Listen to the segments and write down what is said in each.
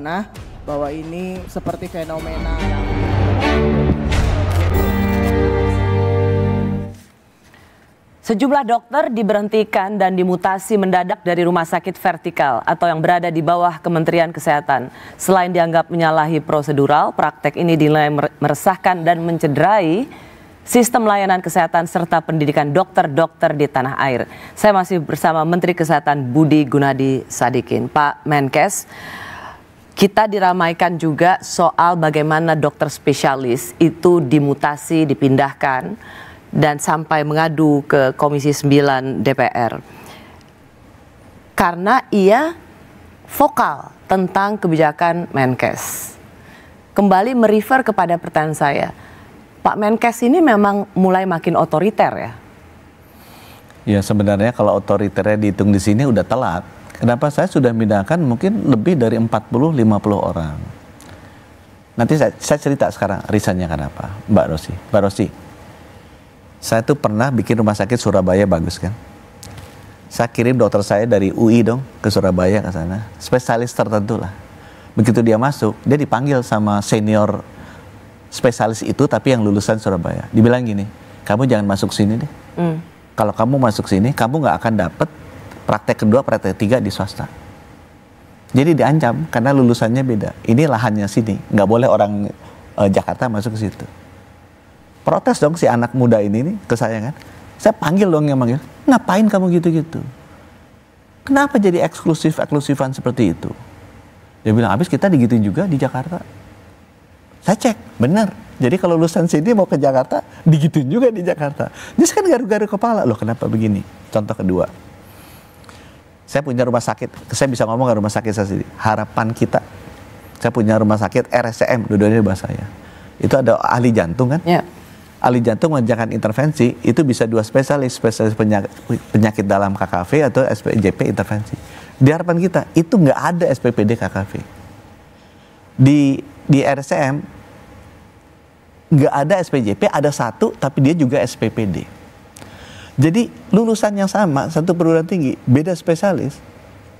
mana bahwa ini seperti fenomena yang sejumlah dokter diberhentikan dan dimutasi mendadak dari rumah sakit vertikal atau yang berada di bawah Kementerian Kesehatan. Selain dianggap menyalahi prosedural, praktek ini dinilai meresahkan dan mencederai sistem layanan kesehatan serta pendidikan dokter-dokter di tanah air. Saya masih bersama Menteri Kesehatan Budi Gunadi Sadikin. Pak Menkes, kita diramaikan juga soal bagaimana dokter spesialis itu dimutasi, dipindahkan, dan sampai mengadu ke Komisi 9 DPR. Karena ia vokal tentang kebijakan Menkes. Kembali merefer kepada pertanyaan saya, Pak Menkes ini memang mulai makin otoriter ya? Ya sebenarnya kalau otoriternya dihitung di sini udah telat. Kenapa saya sudah pindahkan mungkin lebih dari 40-50 orang. Nanti saya cerita sekarang risetnya kenapa, Mbak Rosi. Saya tuh pernah bikin rumah sakit Surabaya bagus kan. Saya kirim dokter saya dari UI dong ke Surabaya ke sana. Spesialis tertentu lah. Begitu dia masuk, dia dipanggil sama senior spesialis itu tapi yang lulusan Surabaya. Dibilang gini, kamu jangan masuk sini deh. Kalau kamu masuk sini, kamu nggak akan dapet praktek kedua, praktek ketiga di swasta. Jadi diancam karena lulusannya beda. Ini lahannya sini, nggak boleh orang Jakarta masuk ke situ. Protes dong si anak muda ini nih ke saya kan. Saya panggil dong yang manggil, ngapain kamu gitu-gitu? Kenapa jadi eksklusifan seperti itu? Dia bilang, habis kita digituin juga di Jakarta. Saya cek, benar. Jadi kalau lulusan sini mau ke Jakarta, digituin juga di Jakarta. Jadi kan garu-garu kepala, loh kenapa begini? Contoh kedua, saya punya rumah sakit, saya bisa ngomong ke rumah sakit saya sendiri. Harapan kita, saya punya rumah sakit RSCM, dua-duanya di bawah saya. Itu ada ahli jantung kan? Ya. Ahli jantung mengerjakan intervensi, itu bisa dua spesialis penyakit dalam KKV atau SPJP intervensi. Di harapan kita, itu nggak ada SPPD KKV. Di RSCM, nggak ada SPJP, ada satu, tapi dia juga SPPD. Jadi lulusan yang sama, satu perguruan tinggi, beda spesialis,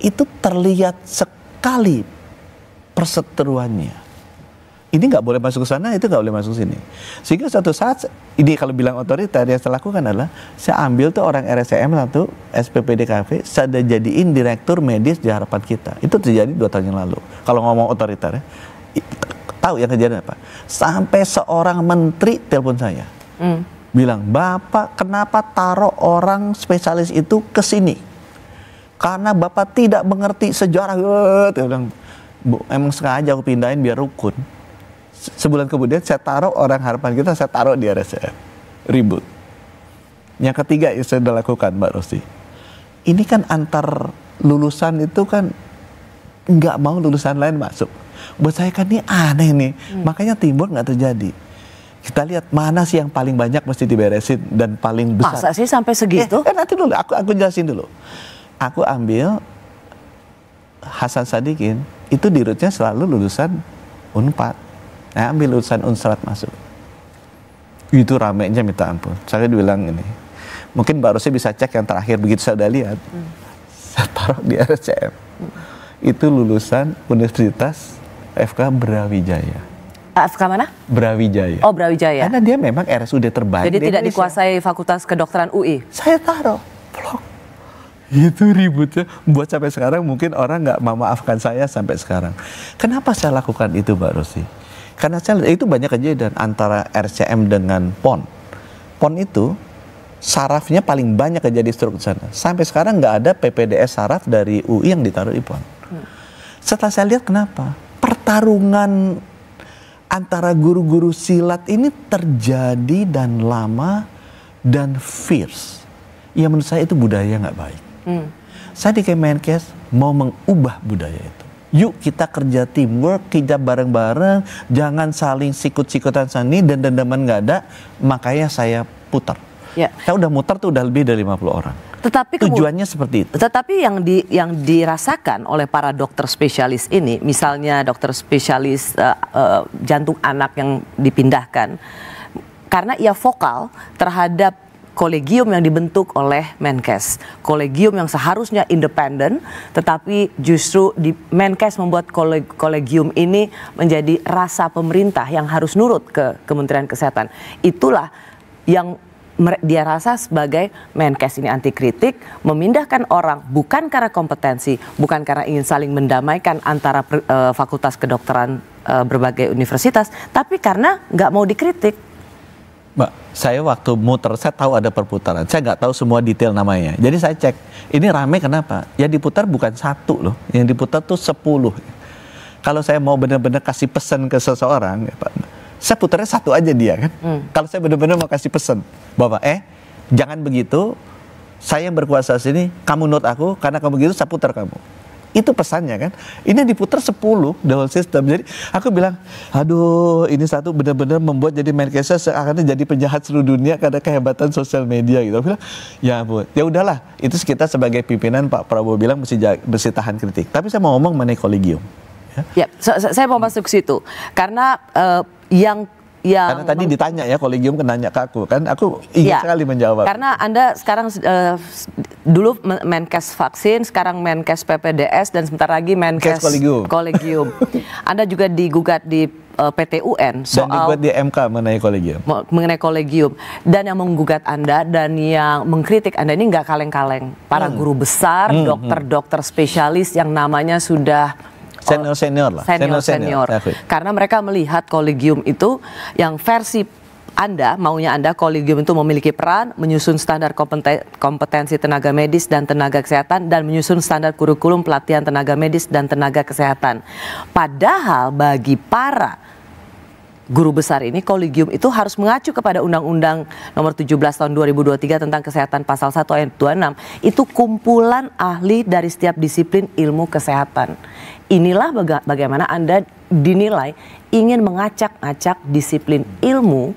itu terlihat sekali perseteruannya. Ini nggak boleh masuk ke sana, itu nggak boleh masuk sini. Sehingga suatu saat, ini kalau bilang otoriter, yang saya lakukan adalah, saya ambil tuh orang RSCM satu, SPPD KV, saya jadiin direktur medis di harapan kita. Itu terjadi 2 tahun yang lalu. Kalau ngomong otoriter ya, tahu yang kejadian apa? Sampai seorang menteri telepon saya, bilang, Bapak kenapa taruh orang spesialis itu ke sini? Karena Bapak tidak mengerti sejarah. Dia bilang, Bu, emang sengaja aku pindahin biar rukun. Sebulan kemudian saya taruh orang harapan kita, saya taruh di RSCM. Ribut. Yang ketiga yang saya sudah lakukan, Mbak Rosi. Ini kan antar lulusan itu kan nggak mau lulusan lain masuk. Buat saya kan ini aneh nih. Makanya timbul nggak terjadi. Kita lihat mana sih yang paling banyak mesti diberesin dan paling besar. Masa sih sampai segitu? Nanti dulu, aku jelasin dulu. Aku ambil Hasan Sadikin, itu di rootnya selalu lulusan Unpad. Saya ambil lulusan Unsrat masuk. Itu ramenya minta ampun. Saya bilang ini, mungkin Mbak Rosi bisa cek yang terakhir, begitu saya udah lihat. Saya taruh di RSCM. Itu lulusan Universitas FK Brawijaya. FK mana? Brawijaya. Oh, Brawijaya. Karena dia memang RSUD terbaik. Jadi tidak dikuasai Fakultas Kedokteran UI? Saya taruh. Blok. Itu ributnya. Buat sampai sekarang mungkin orang nggak memaafkan saya sampai sekarang. Kenapa saya lakukan itu, Mbak Rosi? Karena saya lihat itu banyak kejadian antara RCM dengan PON. PON itu sarafnya paling banyak kejadian stroke di sana. Sampai sekarang nggak ada PPDS saraf dari UI yang ditaruh di PON. Setelah saya lihat kenapa? Pertarungan antara guru-guru silat ini terjadi dan lama dan fierce. Ya menurut saya itu budaya nggak baik. Saya di Kemenkes mau mengubah budaya itu. Yuk kita kerja teamwork, kita bareng-bareng, jangan saling sikut-sikutan sani dan dendaman nggak ada. Makanya saya putar. Ya. Saya udah muter tuh udah lebih dari 50 orang. Tetapi tujuannya seperti itu. Tetapi yang dirasakan oleh para dokter spesialis ini, misalnya dokter spesialis jantung anak yang dipindahkan, karena ia vokal terhadap kolegium yang dibentuk oleh Menkes. Kolegium yang seharusnya independen, tetapi justru di Menkes membuat kolegium ini menjadi rasa pemerintah yang harus nurut ke Kementerian Kesehatan. Itulah yang dia rasa sebagai Menkes ini anti kritik, memindahkan orang bukan karena kompetensi, bukan karena ingin saling mendamaikan antara fakultas kedokteran berbagai universitas, tapi karena nggak mau dikritik. Mbak, saya waktu muter, saya tahu ada perputaran. Saya nggak tahu semua detail namanya. Jadi saya cek, ini rame kenapa? Yang diputar bukan satu loh, yang diputar tuh 10. Kalau saya mau benar-benar kasih pesan ke seseorang, ya Pak, saya putarnya satu aja dia kan. Kalau saya benar-benar mau kasih pesan, Bapak, jangan begitu, saya yang berkuasa sini, kamu nurut aku, karena kamu begitu saya putar kamu. Itu pesannya kan. Ini diputar 10 the whole system. Jadi aku bilang, aduh, ini satu benar-benar membuat jadi Menkesnya seakan jadi penjahat seluruh dunia karena kehebatan sosial media gitu. Aku bilang, ya ampun, ya udahlah. Itu kita sebagai pimpinan Pak Prabowo bilang mesti tahan kritik. Tapi saya mau ngomong mengenai kolegium. Ya, saya mau masuk ke situ karena karena tadi ditanya ya, kolegium nanya ke aku kan, aku ingin sekali menjawab. Karena Anda sekarang dulu Menkes vaksin, sekarang Menkes PPDS, dan sebentar lagi Menkes kolegium. Anda juga digugat di PT UN soal, dan digugat di MK mengenai kolegium. Dan yang menggugat Anda dan yang mengkritik Anda ini nggak kaleng-kaleng. Para guru besar, dokter-dokter spesialis yang namanya sudah senior lah. Senior. Karena mereka melihat kolegium itu yang versi maunya Anda, kolegium itu memiliki peran menyusun standar kompetensi tenaga medis dan tenaga kesehatan dan menyusun standar kurikulum pelatihan tenaga medis dan tenaga kesehatan. Padahal bagi para guru besar ini, kolegium itu harus mengacu kepada Undang-Undang Nomor 17 Tahun 2023 tentang Kesehatan Pasal 1 Ayat 26. Itu kumpulan ahli dari setiap disiplin ilmu kesehatan. Inilah bagaimana Anda dinilai ingin mengacak-acak disiplin ilmu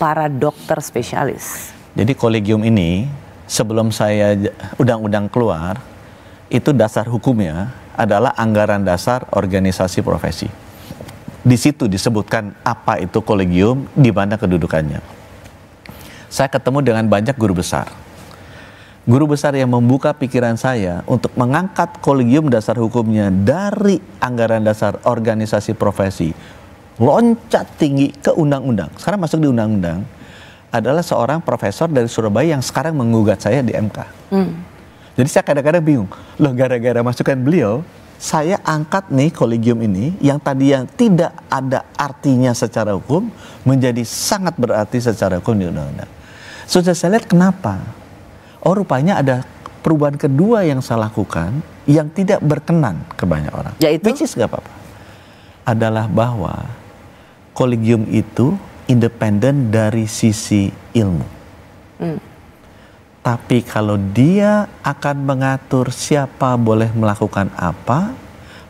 para dokter spesialis. Jadi kolegium ini sebelum undang-undang keluar, itu dasar hukumnya adalah anggaran dasar organisasi profesi. Di situ disebutkan apa itu kolegium, di mana kedudukannya. Saya ketemu dengan banyak guru besar. Guru besar yang membuka pikiran saya untuk mengangkat kolegium dasar hukumnya dari anggaran dasar organisasi profesi, loncat tinggi ke undang-undang. Sekarang masuk di undang-undang, adalah seorang profesor dari Surabaya yang sekarang menggugat saya di MK. Jadi saya kadang-kadang bingung, loh gara-gara masukan beliau, saya angkat nih kolegium ini yang tadi yang tidak ada artinya secara hukum menjadi sangat berarti secara hukum di undang-undang. Sudah saya lihat kenapa. Oh, rupanya ada perubahan kedua yang saya lakukan yang tidak berkenan ke banyak orang. Yaitu? Which is gak apa-apa. Adalah bahwa kolegium itu independen dari sisi ilmu. Tapi kalau dia akan mengatur siapa boleh melakukan apa,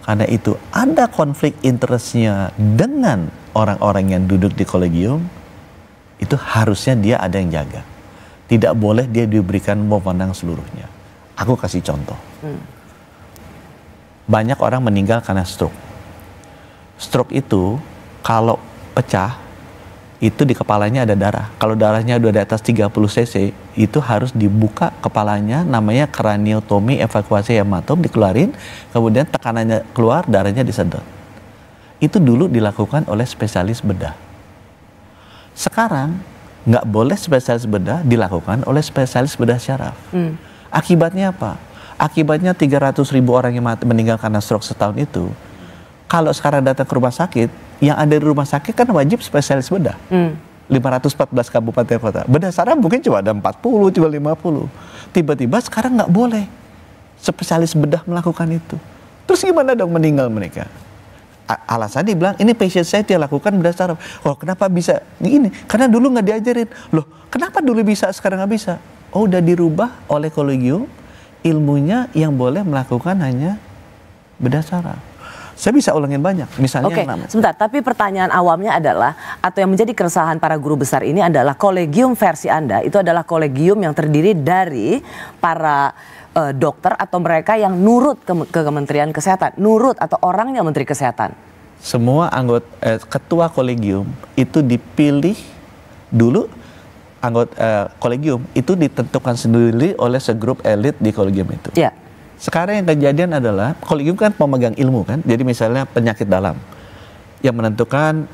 karena itu ada konflik interestnya dengan orang-orang yang duduk di kolegium, itu harusnya dia ada yang jaga. Tidak boleh dia diberikan wewenang seluruhnya. Aku kasih contoh. Banyak orang meninggal karena stroke. Stroke itu kalau pecah, itu di kepalanya ada darah. Kalau darahnya udah di atas 30 cc, itu harus dibuka kepalanya, namanya craniotomy, evakuasi hematom, dikeluarin, kemudian tekanannya keluar, darahnya disedot. Itu dulu dilakukan oleh spesialis bedah. Sekarang, nggak boleh spesialis bedah dilakukan oleh spesialis bedah syaraf. Akibatnya apa? Akibatnya 300.000 orang yang meninggal karena stroke setahun itu. Kalau sekarang datang ke rumah sakit, yang ada di rumah sakit kan wajib spesialis bedah. 514 kabupaten kota. Bedah syaraf mungkin cuma ada 40, cuma 50. Tiba-tiba sekarang nggak boleh spesialis bedah melakukan itu. Terus gimana dong meninggal mereka? Alasannya dibilang, ini passion saya dia lakukan bedah syaraf. Oh, kenapa bisa ini? Karena dulu nggak diajarin. Loh, kenapa dulu bisa, sekarang nggak bisa? Oh, udah dirubah oleh kolegium, ilmunya yang boleh melakukan hanya bedah syaraf. Saya bisa ulangin banyak, misalnya. Oke, sebentar, tapi pertanyaan awamnya adalah, atau yang menjadi keresahan para guru besar ini adalah kolegium versi Anda, itu adalah kolegium yang terdiri dari para dokter atau mereka yang nurut ke Kementerian Kesehatan, nurut atau orangnya Menteri Kesehatan. Semua anggota ketua kolegium itu dipilih dulu anggota kolegium itu ditentukan sendiri oleh segrup elit di kolegium itu. Ya. Sekarang yang kejadian adalah kolegium kan pemegang ilmu kan, jadi misalnya penyakit dalam yang menentukan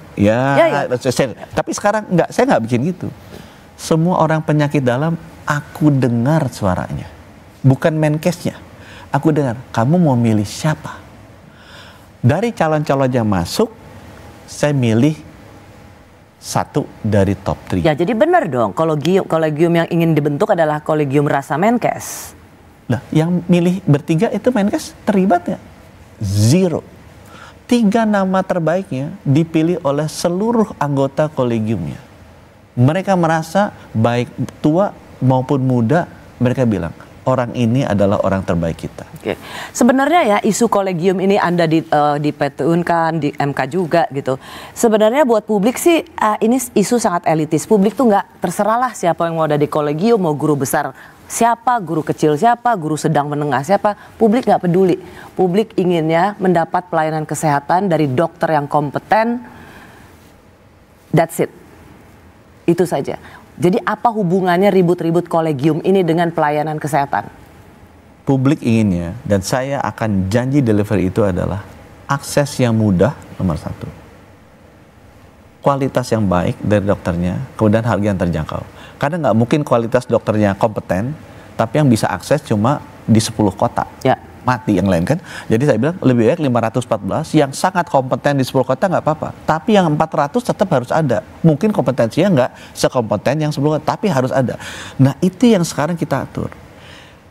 tapi sekarang saya nggak bikin gitu. Semua orang penyakit dalam aku dengar suaranya, bukan Menkesnya. Aku dengar kamu mau milih siapa dari calon-calon yang masuk, saya milih satu dari top 3. Ya, jadi benar dong, kolegium yang ingin dibentuk adalah kolegium rasa Menkes. Nah, yang milih bertiga itu Menkes terlibat nggak? 0. 3 nama terbaiknya dipilih oleh seluruh anggota kolegiumnya. Mereka merasa baik tua maupun muda, mereka bilang orang ini adalah orang terbaik kita. Oke. Sebenarnya ya isu kolegium ini Anda di PT-UNkan, di MK juga gitu. Sebenarnya buat publik sih ini isu sangat elitis. Publik tuh nggak terserahlah siapa yang mau ada di kolegium, mau guru besar siapa, guru kecil siapa, guru sedang menengah siapa. Publik nggak peduli. Publik inginnya mendapat pelayanan kesehatan dari dokter yang kompeten. That's it. Itu saja. Jadi apa hubungannya ribut-ribut kolegium ini dengan pelayanan kesehatan? Publik inginnya, dan saya akan janji delivery itu adalah akses yang mudah nomor 1. Kualitas yang baik dari dokternya, kemudian harga yang terjangkau. Karena nggak mungkin kualitas dokternya kompeten, tapi yang bisa akses cuma di 10 kota. Ya. Mati yang lain kan. Jadi saya bilang lebih baik 514 yang sangat kompeten di 10 kota nggak apa-apa. Tapi yang 400 tetap harus ada. Mungkin kompetensinya nggak sekompeten yang 10 kota, tapi harus ada. Nah itu yang sekarang kita atur.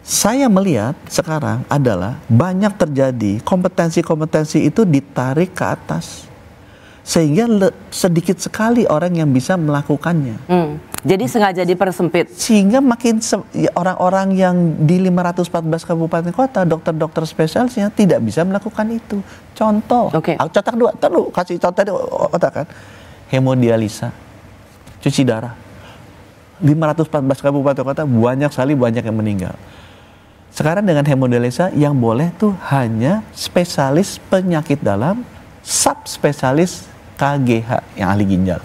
Saya melihat sekarang adalah banyak terjadi kompetensi-kompetensi itu ditarik ke atas. Sehingga sedikit sekali orang yang bisa melakukannya. Jadi sengaja dipersempit. Sehingga makin orang-orang yang di 514 kabupaten kota, dokter-dokter spesialisnya tidak bisa melakukan itu. Contoh, contoh kedua, kasih contoh tadi otak kan. Hemodialisa, cuci darah. 514 kabupaten kota banyak sekali yang meninggal. Sekarang dengan hemodialisa yang boleh tuh hanya spesialis penyakit dalam, subspesialis KGH yang ahli ginjal.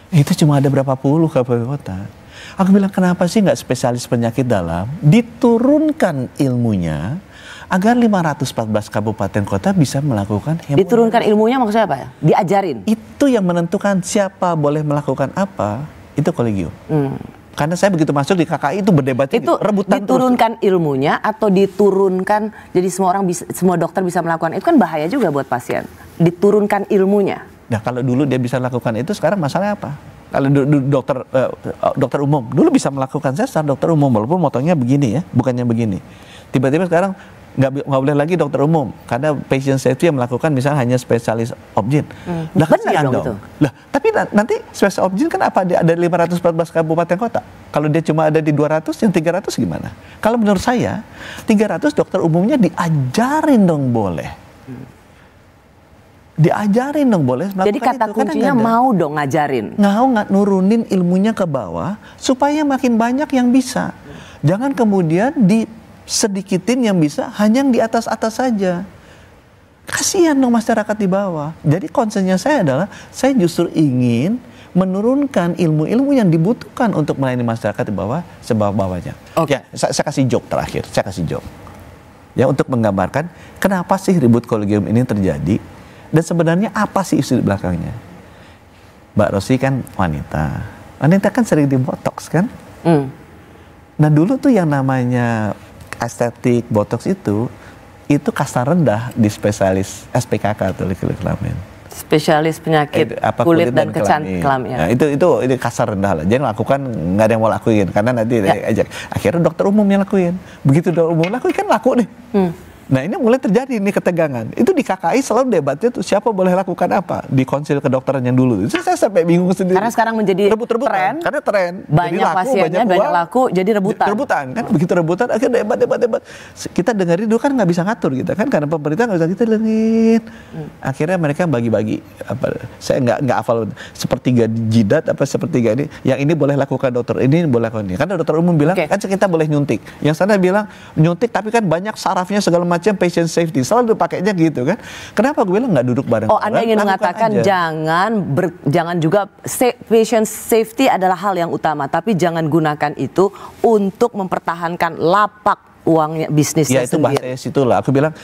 Itu cuma ada berapa puluh kabupaten kota. Aku bilang kenapa sih nggak spesialis penyakit dalam diturunkan ilmunya agar 514 kabupaten kota bisa melakukan hemodialisa. Diturunkan ilmunya maksudnya apa ya? Diajarin? Itu yang menentukan siapa boleh melakukan apa, itu kolegium. Karena saya begitu masuk di KKI itu berdebat itu rebutan diturunkan terus. Ilmunya atau diturunkan jadi semua dokter bisa melakukan itu kan bahaya juga buat pasien. Diturunkan ilmunya. Nah kalau dulu dia bisa lakukan itu, sekarang masalahnya apa? Kalau dokter umum dulu bisa melakukan sesar, dokter umum walaupun motongnya begini ya, bukannya begini. Tiba-tiba sekarang nggak boleh lagi dokter umum karena patient safety yang melakukan misalnya hanya spesialis objin. Lah kasihan dong. Lah tapi nanti spesialis objin kan apa ada 514 kabupaten kota. Kalau dia cuma ada di 200, yang 300 gimana? Kalau menurut saya 300 dokter umumnya diajarin dong boleh. Diajarin dong boleh melakukan. Jadi kata itu. kuncinya mau dong ngajarin. Nggak nurunin ilmunya ke bawah supaya makin banyak yang bisa. Jangan kemudian disedikitin yang bisa, hanya yang di atas-atas saja. Kasihan dong masyarakat di bawah. Jadi concernnya saya adalah saya justru ingin menurunkan ilmu-ilmu yang dibutuhkan untuk melayani masyarakat di bawah sebawah-bawahnya. Ya, saya kasih joke terakhir. Saya kasih joke. Ya untuk menggambarkan kenapa sih ribut kolegium ini terjadi. Dan sebenarnya apa sih isu di belakangnya? Mbak Rosi kan wanita. Wanita kan sering dibotoks kan? Nah dulu tuh yang namanya estetik, botoks itu kasta rendah di spesialis SPKK atau kulit kelamin. Spesialis penyakit kulit dan kelamin. Nah, itu kasar rendah lah. Jangan lakukan, nggak ada yang mau lakuin karena nanti ajak. Akhirnya dokter umum yang lakuin. Begitu dokter umum lakuin kan laku nih. Nah ini mulai terjadi nih ketegangan. Itu di KKI selalu debatnya tuh siapa boleh lakukan apa di konsil kedokteran yang dulu. Itu saya sampai bingung sendiri. Karena sekarang menjadi tren. Karena tren. Banyak jadi laku, pasiennya, banyak laku, jadi rebutan. Rebutan kan, begitu rebutan akhirnya debat. Kita dengerin dulu kan nggak bisa ngatur gitu kan, karena pemerintah nggak bisa kita dengerin. Akhirnya mereka bagi-bagi. Saya nggak hafal sepertiga jidat apa sepertiga ini. Yang ini boleh lakukan dokter, ini boleh lakukan ini. Karena dokter umum bilang kan kita boleh nyuntik. Yang sana bilang nyuntik tapi kan banyak sarafnya segala macam. macam patient safety, selalu pakainya gitu kan. Kenapa gue bilang nggak duduk bareng? Oh, Anda ingin mengatakan jangan juga patient safety adalah hal yang utama, tapi jangan gunakan itu untuk mempertahankan lapak uangnya bisnisnya sendiri. Ya itu bahasanya situlah. Aku bilang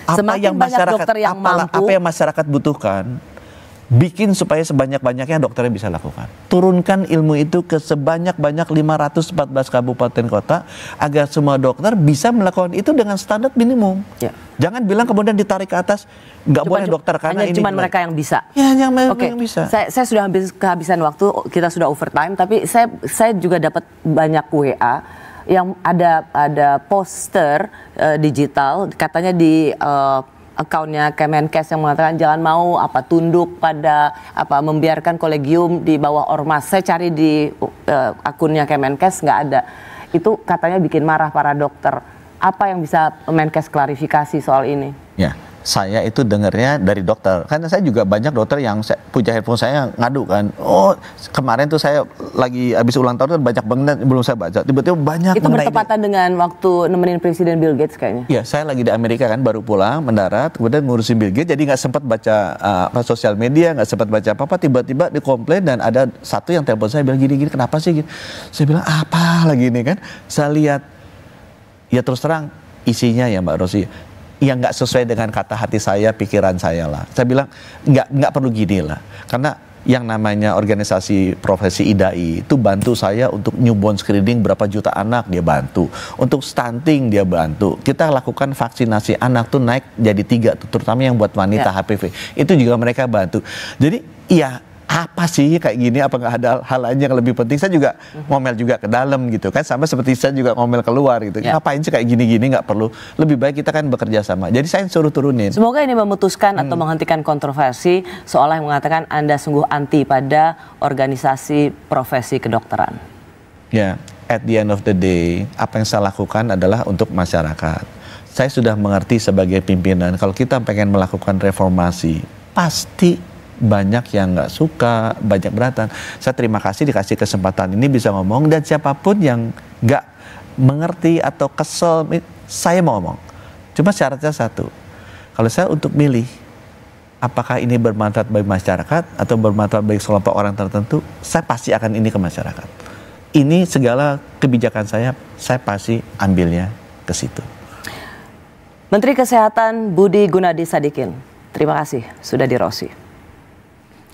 semakin banyak dokter yang mampu, apa yang masyarakat butuhkan, bikin supaya sebanyak-banyaknya dokternya bisa lakukan. Turunkan ilmu itu ke sebanyak-banyak 514 kabupaten kota agar semua dokter bisa melakukan itu dengan standar minimum. Ya. Jangan bilang kemudian ditarik ke atas, nggak boleh dokter karena hanya ini. Cuma mereka yang bisa. Ya, yang bisa. Saya sudah kehabisan waktu, kita sudah overtime, tapi saya juga dapat banyak WA yang ada poster digital, katanya di akunnya Kemenkes yang mengatakan jangan mau tunduk pada membiarkan kolegium di bawah ormas. Saya cari di akunnya Kemenkes nggak ada. Itu katanya bikin marah para dokter. Apa yang bisa Kemenkes klarifikasi soal ini? Ya, saya itu dengarnya dari dokter. Karena saya juga banyak dokter yang punya handphone saya ngadu kan. Oh, kemarin tuh saya lagi habis ulang tahun kan banyak banget belum saya baca. Tiba-tiba banyak. Itu bertepatan dengan waktu nemenin Presiden Bill Gates kayaknya. Iya, saya lagi di Amerika kan, baru pulang mendarat, kemudian ngurusin Bill Gates, jadi nggak sempat baca sosial media, nggak sempat baca apa-apa. Tiba-tiba dikomplain dan ada satu yang telepon saya bilang gini-gini, kenapa sih? Gitu. Saya bilang apa lagi ini kan? Saya lihat, ya terus terang isinya ya Mbak Rosi, yang nggak sesuai dengan kata hati saya, pikiran saya lah. Saya bilang nggak perlu gini lah, karena yang namanya organisasi profesi IDAI itu bantu saya untuk newborn screening berapa juta anak dia bantu, untuk stunting dia bantu. Kita lakukan vaksinasi anak tuh naik jadi 3, terutama yang buat wanita HPV itu juga mereka bantu. Jadi iya. Apa sih kayak gini, apa nggak ada hal lain yang lebih penting? Saya juga ngomel juga ke dalam gitu kan, sama seperti saya juga ngomel keluar gitu. Ngapain sih kayak gini-gini, nggak perlu. Lebih baik kita kan bekerja sama. Jadi saya suruh turunin. Semoga ini memutuskan atau menghentikan kontroversi soal yang mengatakan Anda sungguh anti pada organisasi profesi kedokteran. Ya, at the end of the day, apa yang saya lakukan adalah untuk masyarakat. Saya sudah mengerti sebagai pimpinan, kalau kita pengen melakukan reformasi, pasti banyak yang nggak suka, banyak beratan. Saya terima kasih dikasih kesempatan ini bisa ngomong, dan siapapun yang nggak mengerti atau kesel, saya mau ngomong. Cuma syaratnya satu, kalau saya untuk milih apakah ini bermanfaat bagi masyarakat atau bermanfaat bagi kelompok orang tertentu, saya pasti akan ini ke masyarakat. Ini segala kebijakan saya pasti ambilnya ke situ. Menteri Kesehatan Budi Gunadi Sadikin, terima kasih sudah di Rosi.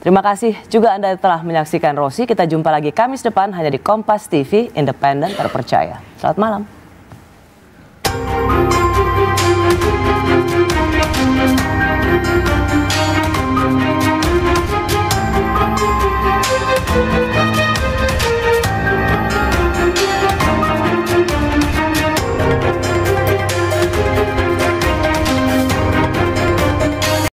Terima kasih juga Anda telah menyaksikan Rosi. Kita jumpa lagi Kamis depan hanya di Kompas TV, independen terpercaya. Selamat malam.